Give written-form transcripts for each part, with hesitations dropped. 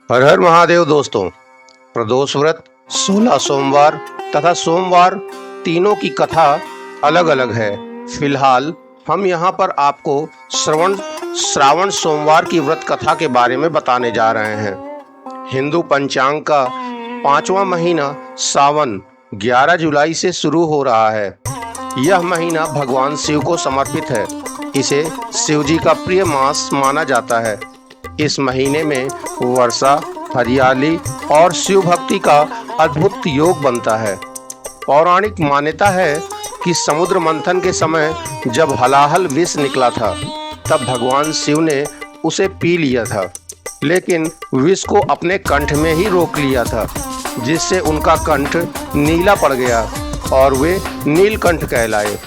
हर हर महादेव दोस्तों। प्रदोष व्रत 16 सोमवार तथा सोमवार तीनों की कथा अलग अलग है। फिलहाल हम यहाँ पर आपको श्रावण सोमवार की व्रत कथा के बारे में बताने जा रहे हैं। हिंदू पंचांग का 5वां महीना सावन 11 जुलाई से शुरू हो रहा है। यह महीना भगवान शिव को समर्पित है। इसे शिव जी का प्रिय मास माना जाता है। इस महीने में वर्षा, हरियाली और शिव भक्ति का अद्भुत योग बनता है। पौराणिक मान्यता है कि समुद्र मंथन के समय जब हलाहल विष निकला था, तब भगवान शिव ने उसे पी लिया था, लेकिन विष को अपने कंठ में ही रोक लिया था, जिससे उनका कंठ नीला पड़ गया और वे नीलकंठ कहलाए।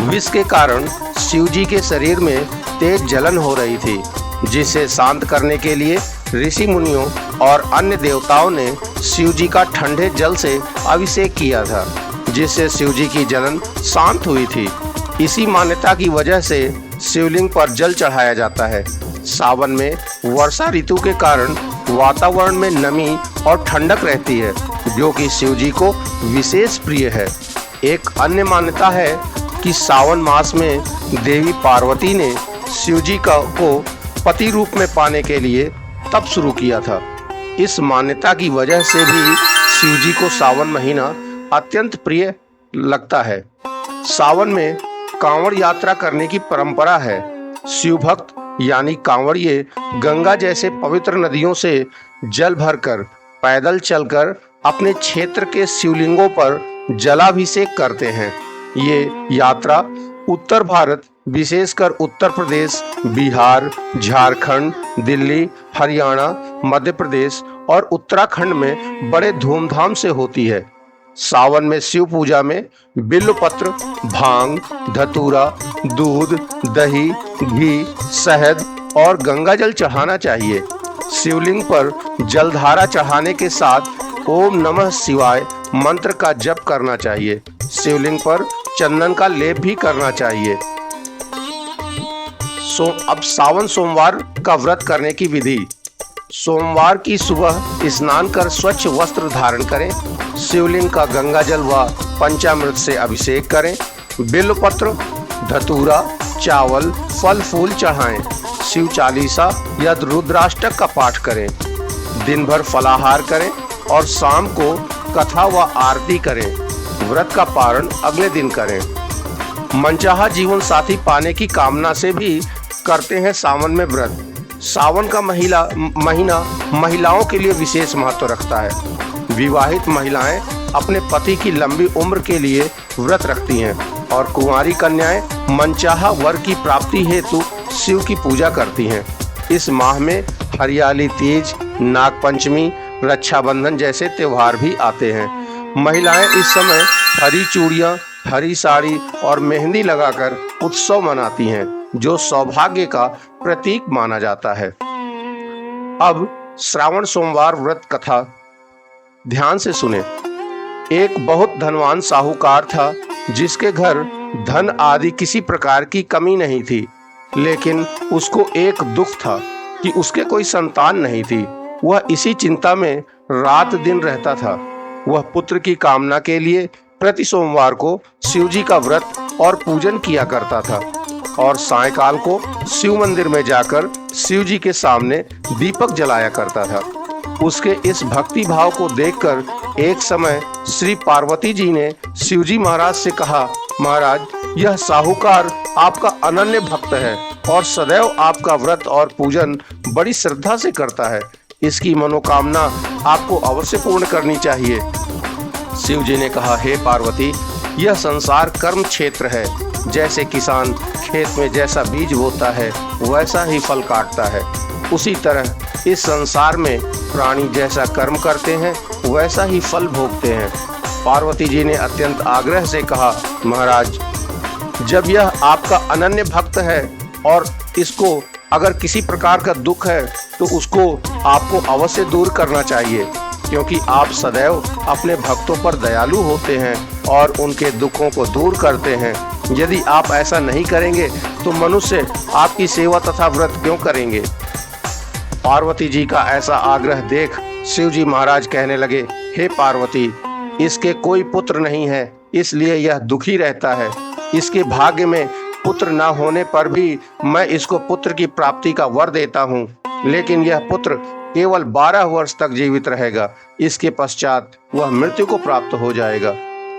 विष के कारण शिव जी के शरीर में तेज जलन हो रही थी, जिसे शांत करने के लिए ऋषि मुनियों और अन्य देवताओं ने शिव जी का ठंडे जल से अभिषेक किया था, जिससे शिव जी की जलन शांत हुई थी। इसी मान्यता की वजह से शिवलिंग पर जल चढ़ाया जाता है। सावन में वर्षा ऋतु के कारण वातावरण में नमी और ठंडक रहती है, जो कि शिव जी को विशेष प्रिय है। एक अन्य मान्यता है कि सावन मास में देवी पार्वती ने शिव जी को पति रूप में पाने के लिए तप शुरू किया था। इस मान्यता की वजह से भी शिव जी को सावन महीना अत्यंत प्रिय लगता है। सावन में कांवड़ यात्रा करने की परंपरा है। शिव भक्त यानी कांवड़िए गंगा जैसे पवित्र नदियों से जल भरकर पैदल चलकर अपने क्षेत्र के शिवलिंगों पर जलाभिषेक करते हैं। ये यात्रा उत्तर भारत, विशेषकर उत्तर प्रदेश, बिहार, झारखंड, दिल्ली, हरियाणा, मध्य प्रदेश और उत्तराखंड में बड़े धूमधाम से होती है। सावन में शिव पूजा में बिल्वपत्र, भांग, धतूरा, दूध, दही, घी, शहद और गंगाजल चढ़ाना चाहिए। शिवलिंग पर जलधारा चढ़ाने के साथ ओम नमः शिवाय मंत्र का जप करना चाहिए। शिवलिंग पर चंदन का लेप भी करना चाहिए। अब सावन सोमवार का व्रत करने की विधि। सोमवार की सुबह स्नान कर स्वच्छ वस्त्र धारण करें। शिवलिंग का गंगाजल व पंचामृत से अभिषेक करें। बिल्वपत्र, धतूरा, चावल, फल फूल चढ़ाएं। शिव चालीसा या रुद्राष्टक का पाठ करें। दिन भर फलाहार करें और शाम को कथा व आरती करें। व्रत का पारण अगले दिन करें। मनचाहा जीवन साथी पाने की कामना से भी करते हैं सावन में व्रत। सावन का महीना महिलाओं के लिए विशेष महत्व रखता है। विवाहित महिलाएं अपने पति की लंबी उम्र के लिए व्रत रखती हैं और कुंवारी कन्याएं मनचाहा वर की प्राप्ति हेतु शिव की पूजा करती हैं। इस माह में हरियाली तीज, नाग पंचमी, रक्षाबंधन जैसे त्योहार भी आते हैं। महिलाएं इस समय हरी चूड़ियां, हरी साड़ी और मेहंदी लगाकर उत्सव मनाती हैं, जो सौभाग्य का प्रतीक माना जाता है। अब श्रावण सोमवार व्रत कथा ध्यान से सुने। एक बहुत धनवान साहूकार था, जिसके घर धन आदि किसी प्रकार की कमी नहीं थी, लेकिन उसको एक दुख था कि उसके कोई संतान नहीं थी। वह इसी चिंता में रात दिन रहता था। वह पुत्र की कामना के लिए प्रति सोमवार को शिव जी का व्रत और पूजन किया करता था और सायंकाल को शिव मंदिर में जाकर शिव जी के सामने दीपक जलाया करता था। उसके इस भक्ति भाव को देखकर एक समय श्री पार्वती जी ने शिव जी महाराज से कहा, महाराज, यह साहूकार आपका अनन्य भक्त है और सदैव आपका व्रत और पूजन बड़ी श्रद्धा से करता है। इसकी मनोकामना आपको अवश्य पूर्ण करनी चाहिए। शिव जी ने कहा, हे पार्वती, यह संसार कर्म क्षेत्र है। जैसे किसान खेत में जैसा बीज बोता है, वैसा ही फल काटता है। उसी तरह इस संसार में प्राणी जैसा कर्म करते हैं, वैसा ही फल भोगते हैं। पार्वती जी ने अत्यंत आग्रह से कहा, महाराज, जब यह आपका अनन्य भक्त है और इसको अगर किसी प्रकार का दुख है, तो उसको आपको अवश्य दूर करना चाहिए, क्योंकि आप सदैव अपने भक्तों पर दयालु होते हैं और उनके दुखों को दूर करते हैं। यदि आप ऐसा नहीं करेंगे तो मनुष्य आपकी सेवा तथा व्रत क्यों करेंगे। पार्वती जी का ऐसा आग्रह देख शिव जी महाराज कहने लगे, हे पार्वती, इसके कोई पुत्र नहीं है, इसलिए यह दुखी रहता है। इसके भाग्य में पुत्र न होने पर भी मैं इसको पुत्र की प्राप्ति का वर देता हूँ, लेकिन यह पुत्र केवल 12 वर्ष तक जीवित रहेगा। इसके पश्चात वह मृत्यु को प्राप्त हो जाएगा।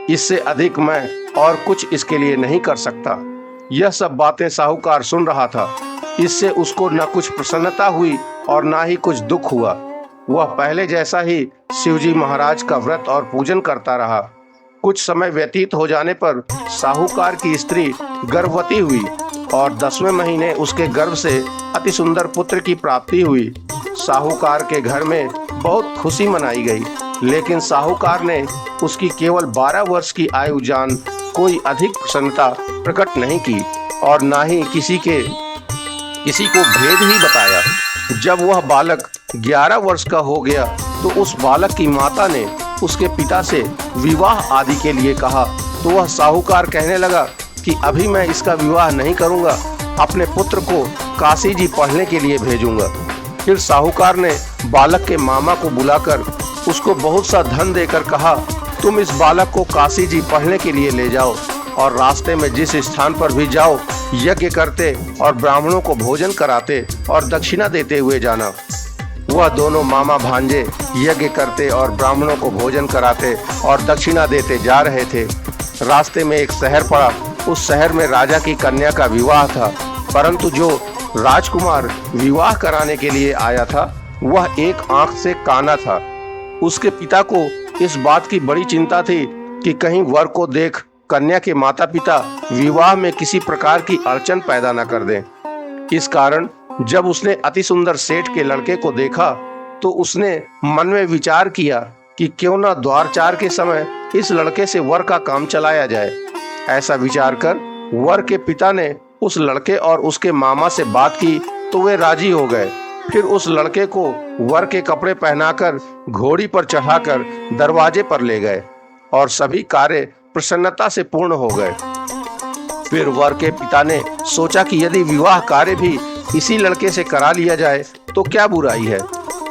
इससे अधिक मैं और कुछ इसके लिए नहीं कर सकता। यह सब बातें साहूकार सुन रहा था। इससे उसको न कुछ प्रसन्नता हुई और न ही कुछ दुख हुआ। वह पहले जैसा ही शिवजी महाराज का व्रत और पूजन करता रहा। कुछ समय व्यतीत हो जाने पर साहूकार की स्त्री गर्भवती हुई और 10वें महीने उसके गर्भ से अति सुंदर पुत्र की प्राप्ति हुई। साहूकार के घर में बहुत खुशी मनाई गई, लेकिन साहूकार ने उसकी केवल 12 वर्ष की आयु जान कोई अधिक प्रसन्नता प्रकट नहीं की और ना ही किसी को भेद ही बताया। जब वह बालक 11 वर्ष का हो गया तो उस बालक की माता ने उसके पिता से विवाह आदि के लिए कहा, तो वह साहूकार कहने लगा कि अभी मैं इसका विवाह नहीं करूंगा, अपने पुत्र को काशी जी पढ़ने के लिए भेजूंगा। फिर साहूकार ने बालक के मामा को बुलाकर उसको बहुत सा धन देकर कहा, तुम इस बालक को काशी जी पढ़ने के लिए ले जाओ और रास्ते में जिस स्थान पर भी जाओ यज्ञ करते और ब्राह्मणों को भोजन कराते और दक्षिणा देते हुए जाना। वह दोनों मामा भांजे यज्ञ करते और ब्राह्मणों को भोजन कराते और दक्षिणा देते जा रहे थे। रास्ते में एक शहर पड़ा। उस शहर में राजा की कन्या का विवाह था, परंतु जो राजकुमार विवाह कराने के लिए आया था वह एक आंख से काना था। उसके पिता को इस बात की बड़ी चिंता थी कि कहीं वर को देख कन्या के माता पिता विवाह में किसी प्रकार की अड़चन पैदा न कर दें। इस कारण जब उसने अति सुंदर सेठ के लड़के को देखा तो उसने मन में विचार किया कि क्यों न द्वारचार के समय इस लड़के से वर का काम चलाया जाए। ऐसा विचार कर वर के पिता ने उस लड़के और उसके मामा से बात की तो वे राजी हो गए। फिर उस लड़के को वर के कपड़े पहनाकर घोड़ी पर चढ़ाकर दरवाजे पर ले गए और सभी कार्य प्रसन्नता से पूर्ण हो गए। फिर वर के पिता ने सोचा कि यदि विवाह कार्य भी इसी लड़के से करा लिया जाए तो क्या बुराई है।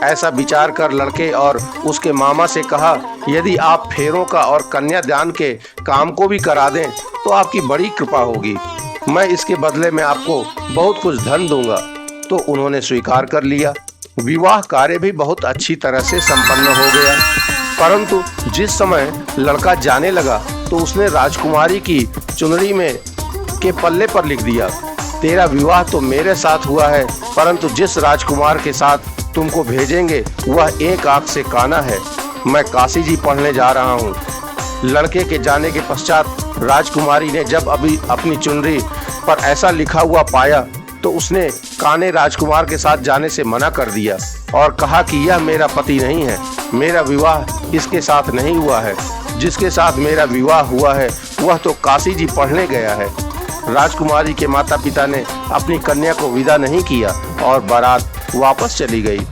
ऐसा विचार कर लड़के और उसके मामा से कहा, यदि आप फेरों का और कन्यादान के काम को भी करा दें तो आपकी बड़ी कृपा होगी। मैं इसके बदले में आपको बहुत कुछ धन दूंगा। तो उन्होंने स्वीकार कर लिया। विवाह कार्य भी बहुत अच्छी तरह से संपन्न हो गया। परंतु जिस समय लड़का जाने लगा तो उसने राजकुमारी की चुनरी में के पल्ले पर लिख दिया, तेरा विवाह तो मेरे साथ हुआ है, परंतु जिस राजकुमार के साथ तुमको भेजेंगे वह एक आंख से काना है। मैं काशी जी पढ़ने जा रहा हूँ। लड़के के जाने के पश्चात राजकुमारी ने जब अभी अपनी चुनरी पर ऐसा लिखा हुआ पाया तो उसने काने राजकुमार के साथ जाने से मना कर दिया और कहा कि यह मेरा पति नहीं है, मेरा विवाह इसके साथ नहीं हुआ है। जिसके साथ मेरा विवाह हुआ है वह तो काशी जी पढ़ने गया है। राजकुमारी के माता पिता ने अपनी कन्या को विदा नहीं किया और बारात वापस चली गई।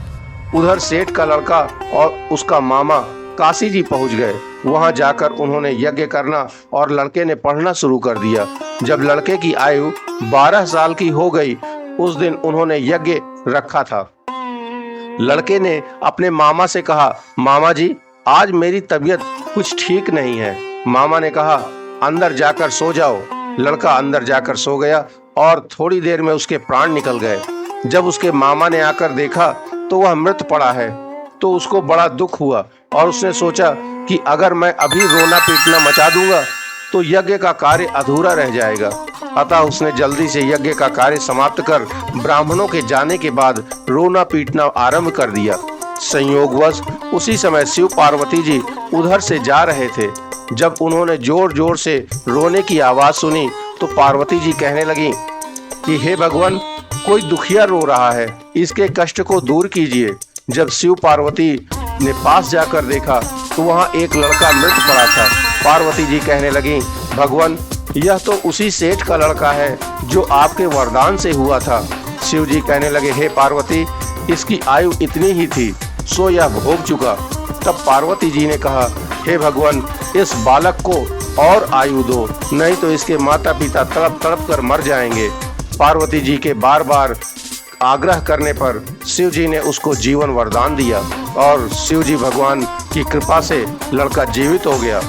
उधर सेठ का लड़का और उसका मामा काशी जी पहुंच गए। वहां जाकर उन्होंने यज्ञ करना और लड़के ने पढ़ना शुरू कर दिया। जब लड़के की आयु 12 साल की हो गई उस दिन उन्होंने यज्ञ रखा था। लड़के ने अपने मामा से कहा, मामा जी आज मेरी तबीयत कुछ ठीक नहीं है। मामा ने कहा, अंदर जाकर सो जाओ। लड़का अंदर जाकर सो गया और थोड़ी देर में उसके प्राण निकल गए। जब उसके मामा ने आकर देखा तो वह मृत पड़ा है तो उसको बड़ा दुख हुआ और उसने सोचा कि अगर मैं अभी रोना पीटना मचा दूंगा तो यज्ञ का कार्य अधूरा रह जाएगा। अतः उसने जल्दी से यज्ञ का कार्य समाप्त कर ब्राह्मणों के जाने के बाद रोना पीटना आरंभ कर दिया। संयोगवश उसी समय शिव पार्वती जी उधर से जा रहे थे। जब उन्होंने जोर जोर से रोने की आवाज सुनी तो पार्वती जी कहने लगी कि हे भगवान, कोई दुखिया रो रहा है, इसके कष्ट को दूर कीजिए। जब शिव पार्वती ने पास जाकर देखा तो वहाँ एक लड़का मृत पड़ा था। पार्वती जी कहने लगी, भगवान यह तो उसी सेठ का लड़का है जो आपके वरदान से हुआ था। शिव जी कहने लगे, हे पार्वती इसकी आयु इतनी ही थी सो यह भोग चुका। तब पार्वती जी ने कहा, हे भगवान इस बालक को और आयु दो, नहीं तो इसके माता पिता तड़प तड़प कर मर जाएंगे। पार्वती जी के बार बार आग्रह करने पर शिव जी ने उसको जीवन वरदान दिया और शिव जी भगवान की कृपा से लड़का जीवित हो गया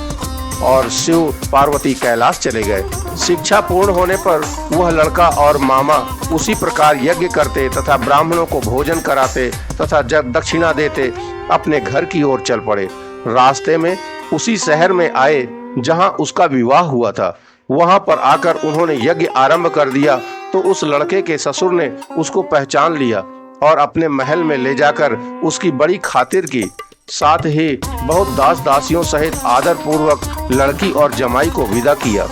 और शिव पार्वती कैलाश चले गए। शिक्षा पूर्ण होने पर वह लड़का और मामा उसी प्रकार यज्ञ करते तथा ब्राह्मणों को भोजन कराते तथा जब दक्षिणा देते अपने घर की ओर चल पड़े। रास्ते में उसी शहर में आए जहां उसका विवाह हुआ था। वहां पर आकर उन्होंने यज्ञ आरंभ कर दिया तो उस लड़के के ससुर ने उसको पहचान लिया और अपने महल में ले जाकर उसकी बड़ी खातिर की। साथ ही बहुत दास दासियों सहित आदर पूर्वक लड़की और जमाई को विदा किया।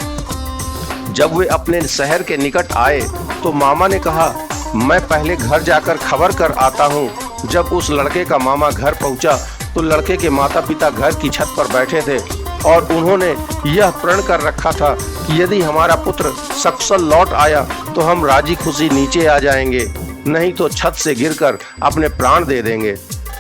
जब वे अपने शहर के निकट आए तो मामा ने कहा, मैं पहले घर जाकर खबर कर आता हूँ। जब उस लड़के का मामा घर पहुँचा तो लड़के के माता पिता घर की छत पर बैठे थे और उन्होंने यह प्रण कर रखा था कि यदि हमारा पुत्र सकुशल लौट आया तो हम राजी खुशी नीचे आ जाएंगे, नहीं तो छत से गिरकर अपने प्राण दे देंगे।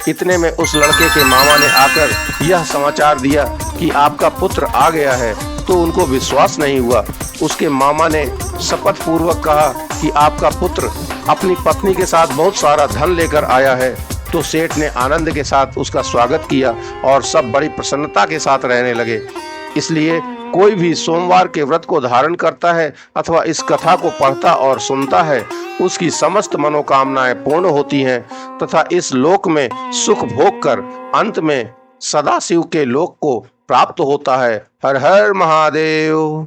इतने में उस लड़के के मामा ने आकर यह समाचार दिया कि आपका पुत्र आ गया है, तो उनको विश्वास नहीं हुआ। उसके मामा ने शपथ पूर्वक कहा कि आपका पुत्र अपनी पत्नी के साथ बहुत सारा धन लेकर आया है। तो सेठ ने आनंद के साथ उसका स्वागत किया और सब बड़ी प्रसन्नता के साथ रहने लगे। इसलिए कोई भी सोमवार के व्रत को धारण करता है अथवा इस कथा को पढ़ता और सुनता है, उसकी समस्त मनोकामनाएं पूर्ण होती हैं तथा इस लोक में सुख भोग कर अंत में सदाशिव के लोक को प्राप्त होता है। हर हर महादेव।